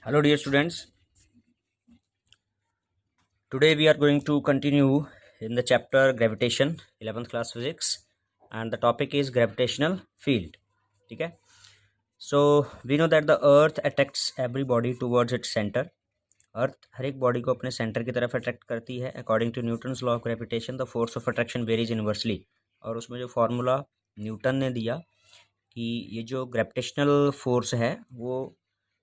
Hello, dear students. Today we are going to continue in the chapter Gravitation, 11th class physics, and the topic is gravitational field. Okay. So we know that the Earth attracts every body towards its center. अर्थ हर एक body को अपने centre की तरफ attract करती है. According to Newton's law of gravitation the force of attraction varies inversely. और उसमें जो फार्मूला न्यूटन ने दिया कि ये जो ग्रेविटेशनल फोर्स है वो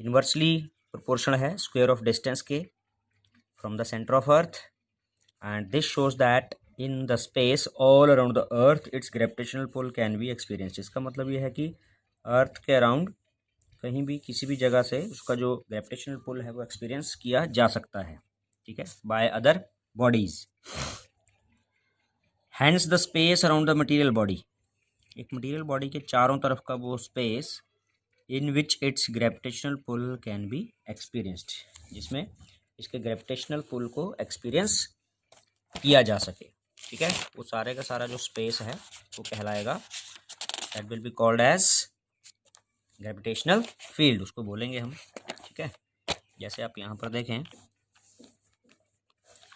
इन्वर्सली प्रोपोर्शनल है स्क्वायर ऑफ डिस्टेंस के from the center of earth, and this shows that in the space all around the earth its gravitational pull can be experienced. इसका मतलब ये है कि अर्थ के अराउंड कहीं भी किसी भी जगह से उसका जो ग्रेविटेशनल पुल है वो एक्सपीरियंस किया जा सकता है. ठीक है, by other bodies. Hence the space around the material body. एक मटेरियल बॉडी के चारों तरफ का वो space in which its gravitational pull can be experienced, जिसमें इसके ग्रेविटेशनल पुल को एक्सपीरियंस किया जा सके. ठीक है, वो सारे का सारा जो स्पेस है वो कहलाएगा, that will be called as gravitational field, उसको बोलेंगे हम. ठीक है, जैसे आप यहाँ पर देखें,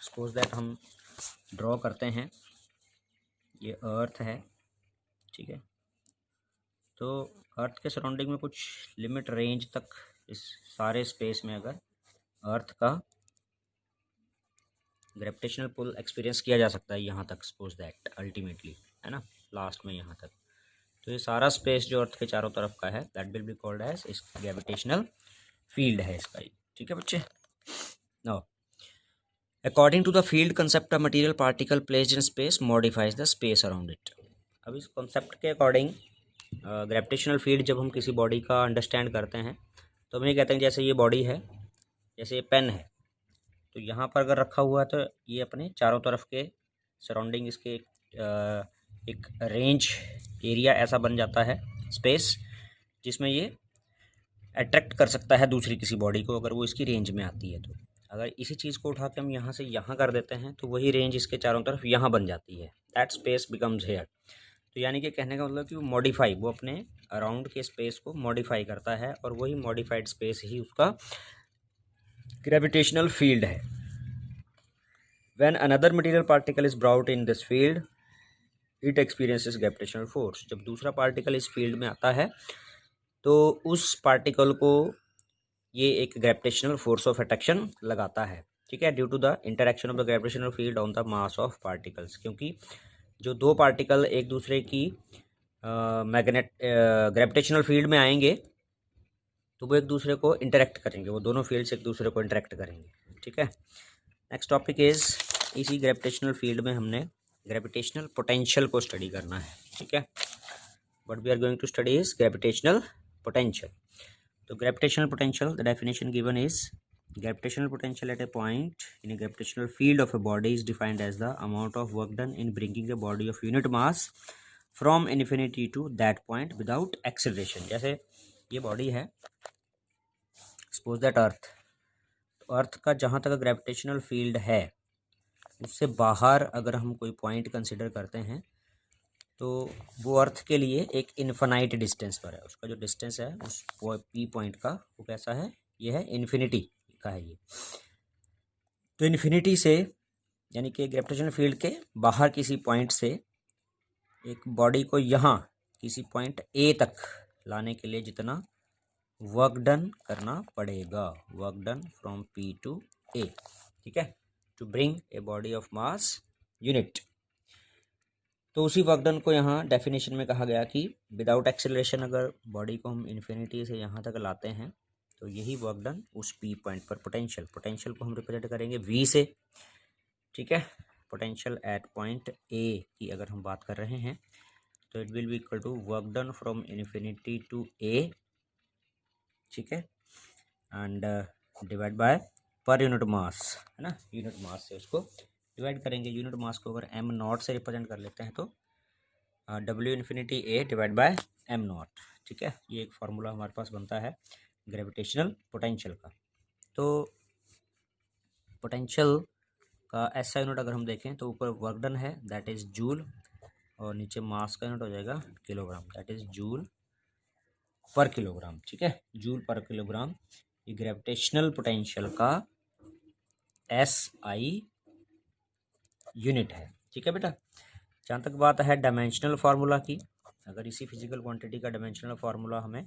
सपोज दैट हम ड्रॉ करते हैं, ये अर्थ है. ठीक है, तो अर्थ के सराउंडिंग में कुछ लिमिट रेंज तक इस सारे स्पेस में अगर अर्थ का ग्रेविटेशनल पुल एक्सपीरियंस किया जा सकता है यहाँ तक, सपोज दैट अल्टीमेटली, है ना, लास्ट में यहाँ तक. तो ये सारा स्पेस जो अर्थ के चारों तरफ का है that will be called as इस ग्रेविटेशनल फील्ड है इसका. ठीक है बच्चे. Now according to the field concept, a material particle placed in space modifies the space around it. अब इस कॉन्सेप्ट के अकॉर्डिंग ग्रेविटेशनल फील्ड जब हम किसी बॉडी का अंडरस्टैंड करते हैं तो हम ये कहते हैं जैसे ये बॉडी है, जैसे ये पेन है, तो यहाँ पर अगर रखा हुआ है तो ये अपने चारों तरफ के सराउंडिंग इसके एक रेंज एरिया ऐसा बन जाता है स्पेस, जिसमें ये अट्रैक्ट कर सकता है दूसरी किसी बॉडी को अगर वो इसकी रेंज में आती है. तो अगर इसी चीज़ को उठा के हम यहाँ से यहाँ कर देते हैं तो वही रेंज इसके चारों तरफ यहाँ बन जाती है, दैट स्पेस बिकम्स हेयर. तो यानी कि कहने का मतलब कि वो अपने अराउंड के स्पेस को मॉडिफाई करता है और वही मॉडिफाइड स्पेस ही उसका ग्रेविटेशनल फील्ड है. When another material particle is brought in this field, it experiences gravitational force. जब दूसरा पार्टिकल इस फील्ड में आता है तो उस पार्टिकल को ये एक ग्रेविटेशनल फोर्स ऑफ अट्रैक्शन लगाता है. ठीक है, due to the interaction of the gravitational field on the mass of particles. क्योंकि जो दो पार्टिकल एक दूसरे की ग्रेविटेशनल फील्ड में आएंगे तो वो एक दूसरे को इंटरेक्ट करेंगे, वो दोनों फील्ड से एक दूसरे को इंटरेक्ट करेंगे. ठीक है, नेक्स्ट टॉपिक इज, इसी ग्रेविटेशनल फील्ड में हमने ग्रेविटेशनल पोटेंशियल को स्टडी करना है. ठीक है, what we are going to study is gravitational potential. तो gravitational potential, the definition given is gravitational potential at a point in a gravitational field of a body is defined as the amount of work done in bringing a body of unit mass from infinity to that point without acceleration. जैसे ये body है, suppose that earth, तो अर्थ का जहाँ तक gravitational field है उससे बाहर अगर हम कोई पॉइंट कंसिडर करते हैं तो वो अर्थ के लिए एक इन्फिनाइट डिस्टेंस पर है. उसका जो डिस्टेंस है उस पी पॉइंट का वो कैसा है, ये है इन्फिनिटी का है ये. तो इन्फिनिटी से यानी कि ग्रेविटेशनल फील्ड के बाहर किसी पॉइंट से एक बॉडी को यहाँ किसी पॉइंट ए तक लाने के लिए जितना वर्क डन करना पड़ेगा, work done from P to A. ठीक है, to bring a body of mass unit. तो उसी वर्क डन को यहाँ डेफिनेशन में कहा गया कि विदाउट एक्सेलरेशन अगर बॉडी को हम इन्फिनिटी से यहाँ तक लाते हैं तो यही वर्क डन उस पी पॉइंट पर पोटेंशियल को हम रिप्रेजेंट करेंगे वी से. ठीक है, पोटेंशियल एट पॉइंट ए की अगर हम बात कर रहे हैं तो it will be equal to work done from infinity to A. ठीक है, and divide by per unit mass, है ना, यूनिट मास से उसको डिवाइड करेंगे. यूनिट मास को अगर एम नॉट से रिप्रेजेंट कर लेते हैं तो W infinity A divide by am not. ठीक है, ये एक फार्मूला हमारे पास बनता है ग्रेविटेशनल पोटेंशियल का. तो पोटेंशियल का ऐसा यूनिट अगर हम देखें तो ऊपर वर्क डन है दैट इज़ जूल और नीचे मास का यूनिट हो जाएगा किलोग्राम, दैट इज़ जूल पर किलोग्राम. ठीक है, जूल पर किलोग्राम ये ग्रेविटेशनल पोटेंशियल का SI यूनिट है। ठीक है बेटा। जहाँ तक बात है डायमेंशनल फार्मूला की, अगर इसी फिजिकल क्वांटिटी का डायमेंशनल फार्मूला हमें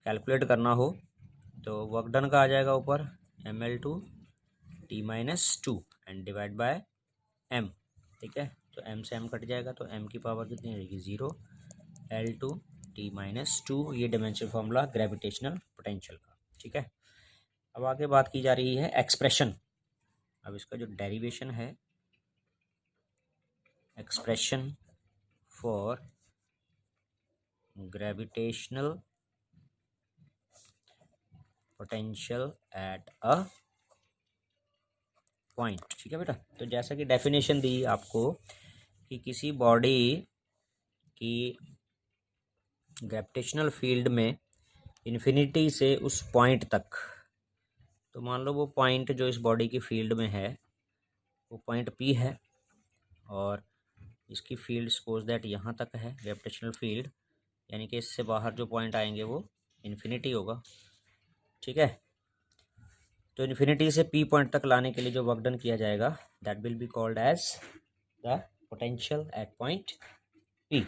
कैलकुलेट करना हो तो वर्क डन का आ जाएगा ऊपर ml/t-2 and divide bye m। ठीक है, तो m से m कट जाएगा तो m की पावर कितनी रहेगी 0, L/t-2, ये डायमेंशनल फार्मूला ग्रेविटेशनल पोटेंशियल का। ठीक है, अब आगे बात की जा रही है एक्सप्रेशन। अब इसका जो डेरिवेशन है, expression for gravitational potential at a point. ठीक है बेटा, तो जैसा कि डेफिनेशन दी आपको कि किसी बॉडी की ग्रेविटेशनल फील्ड में इन्फिनिटी से उस पॉइंट तक, तो मान लो वो पॉइंट जो इस बॉडी की फील्ड में है वो पॉइंट P है और इसकी फील्ड सपोज दैट यहाँ तक है ग्रेविटेशनल फील्ड, यानी कि इससे बाहर जो पॉइंट आएंगे वो इन्फिनिटी होगा। ठीक है, तो इन्फिनिटी से P पॉइंट तक लाने के लिए जो वर्क डन किया जाएगा that will be called as the potential at point P।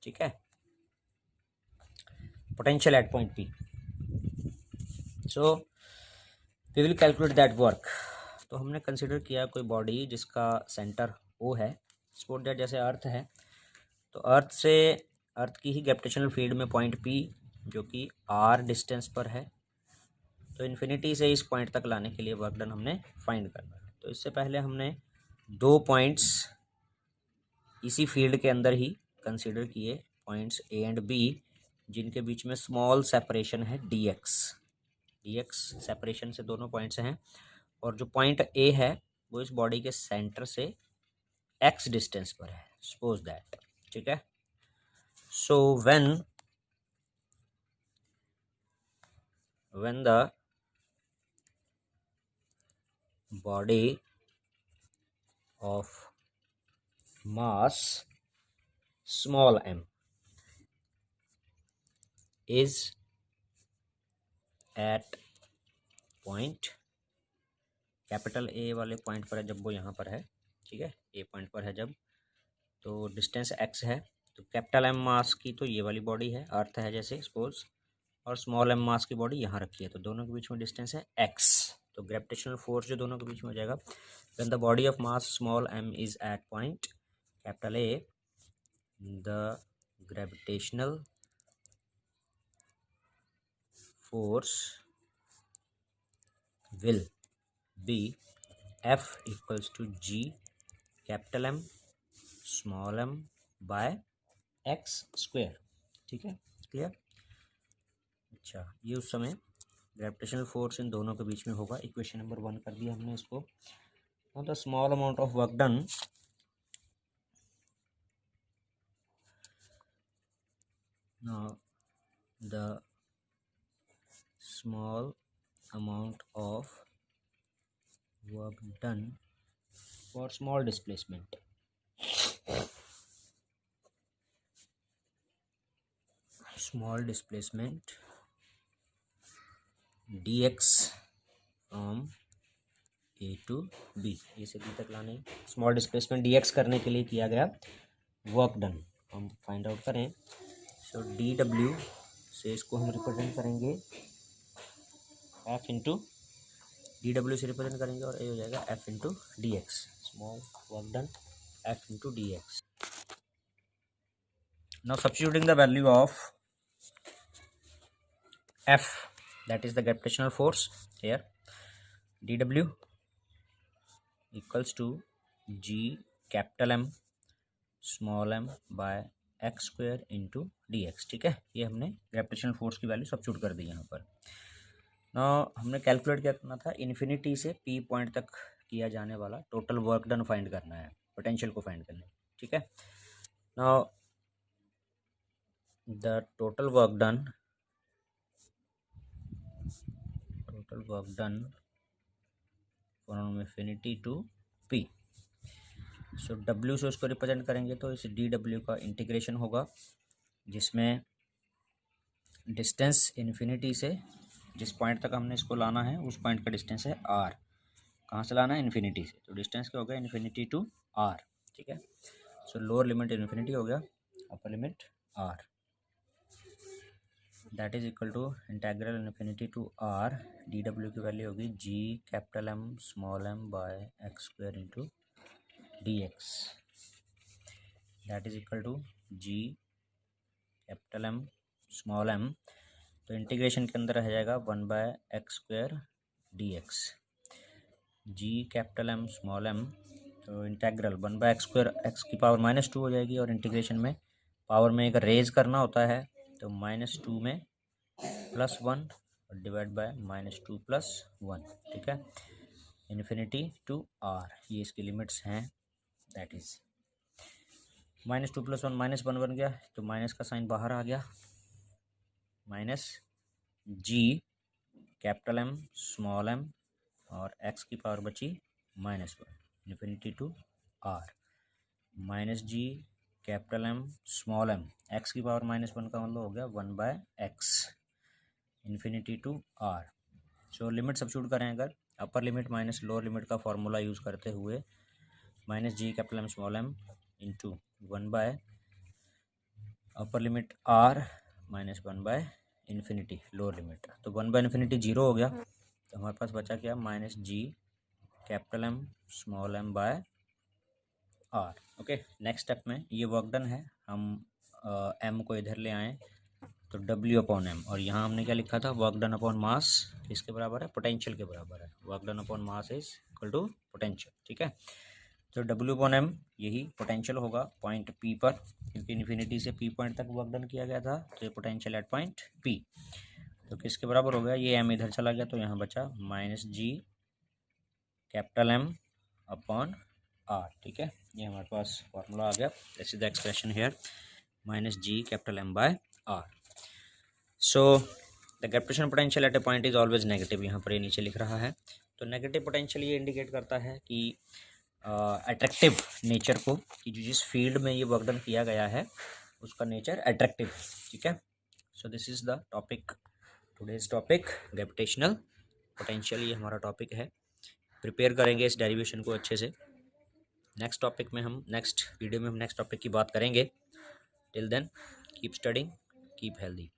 ठीक है, potential at point P। So we will calculate that work. तो हमने कंसिडर किया कोई बॉडी जिसका सेंटर O है, सपोज दैट जैसे अर्थ है, तो अर्थ की ही ग्रेविटेशनल फील्ड में पॉइंट P जो कि R डिस्टेंस पर है, तो इन्फिनिटी से इस पॉइंट तक लाने के लिए वर्क डन हमने फाइंड करना है। तो इससे पहले हमने दो पॉइंट्स इसी फील्ड के अंदर ही कंसीडर किए, पॉइंट्स A एंड B, जिनके बीच में स्मॉल सेपरेशन है dx सेपरेशन से दोनों पॉइंट्स हैं, और जो पॉइंट A है वो इस बॉडी के सेंटर से x डिस्टेंस पर है, सपोज दैट। ठीक है, so when the body of mass small m is at point capital A वाले पॉइंट पर है, जब वो यहाँ पर है, ठीक है, A पॉइंट पर है जब, तो डिस्टेंस x है, तो कैपिटल M मास की तो ये वाली बॉडी है, अर्थ है जैसे सपोज, और स्मॉल m मास की बॉडी यहाँ रखी है, तो दोनों के बीच में डिस्टेंस है x। तो ग्रेविटेशनल फोर्स जो दोनों के बीच में हो जाएगा, when the body of mass small m is at point capital A, the gravitational force will be F equals to G capital M small m by x square. ठीक है, clear. अच्छा, ये उस समय ग्रेविटेशनल फोर्स इन दोनों के बीच में होगा। इक्वेशन नंबर 1 कर दिया हमने इसको। The small amount of work done the small amount of work done for small displacement dx from A to B, ये से B तक लाने, स्मॉल डिस्प्लेसमेंट dx करने के लिए किया गया वर्क डन हम फाइंड आउट करें। सो dw से इसको हम रिप्रेजेंट करेंगे F इंटू dw से रिप्रेजेंट करेंगे और ये हो जाएगा F into D x, small work done F into D x. Now substituting the value of F, that is the gravitational force here, dw equals to G capital M small m by x square into dx। ठीक है, ये हमने gravitational force की value substitute कर दी यहाँ पर। ना हमने कैलकुलेट क्या करना था, इन्फिनिटी से P पॉइंट तक किया जाने वाला टोटल वर्क डन फाइंड करना है, पोटेंशियल को फाइंड करना है। ठीक है, now the total work from infinity to P। So W से उसको रिप्रेजेंट करेंगे तो इस dw का इंटीग्रेशन होगा, जिसमें डिस्टेंस इन्फिनिटी से जिस पॉइंट तक हमने इसको लाना है उस पॉइंट का डिस्टेंस है r। कहाँ से लाना है? इन्फिनिटी से। तो डिस्टेंस क्या हो गया? Infinity to r। ठीक है, सो लोअर लिमिट इन्फिनिटी हो गया, upper limit r, that is equal to integral infinity to r D W की वैल्यू होगी g capital M small m by X square into D X, that is equal to g capital M small m, तो integration के अंदर रह जाएगा 1 by X square D X, G capital M small m, तो integral 1 by X square x की power -2 हो जाएगी, और इंटीग्रेशन में पावर में अगर रेज करना होता है तो -2 में +1 और डिवाइड बाय -2 + 1। ठीक है, इन्फिनिटी टू r, ये इसकी लिमिट्स हैं, दैट इज -2 + 1 -1 बन गया, तो माइनस का साइन बाहर आ गया, minus G capital M small m और x की पावर बची -1, infinity to r, minus G capital M small m, x की पावर -1 का मतलब हो गया 1 by X, infinity to r। So limit substitute करें अगर, upper limit minus lower limit का फॉर्मूला यूज़ करते हुए minus G capital M small m into 1 by upper limit r minus 1 by infinity lower limit, तो 1 by infinity 0 हो गया, तो हमारे पास बचा क्या? Minus G capital M small m by r। Okay, next step में ये वर्क डन है, हम m को इधर ले आएँ तो W अपॉन m, और यहाँ हमने क्या लिखा था? वर्क डन अपॉन मास किसके बराबर है? पोटेंशियल के बराबर है, work done upon mass is equal to potential. ठीक है, तो W अपॉन m यही पोटेंशियल होगा पॉइंट P पर, क्योंकि इन्फिनिटी से P पॉइंट तक वर्क डन किया गया था, तो ये पोटेंशियल एट पॉइंट P, तो किसके बराबर हो गया? ये m इधर चला गया, तो यहाँ बचा minus G capital M upon r। ठीक है, ये हमारे पास फॉर्मूला आ गया, this is the expression here, minus G capital M by r। So the gravitational potential at a point is always negative, यहाँ पर ये नीचे लिख रहा है, तो नेगेटिव पोटेंशियल ये इंडिकेट करता है कि अट्रैक्टिव नेचर को, कि जो जिस फील्ड में ये वर्क डन किया गया है उसका नेचर अट्रैक्टिव। ठीक है, so this is the topic, today's topic gravitational potential, ये हमारा टॉपिक है, प्रिपेयर करेंगे इस डेरिवेशन को अच्छे से। नेक्स्ट टॉपिक में हम, नेक्स्ट वीडियो में हम नेक्स्ट टॉपिक की बात करेंगे। Till then keep studying, keep healthy.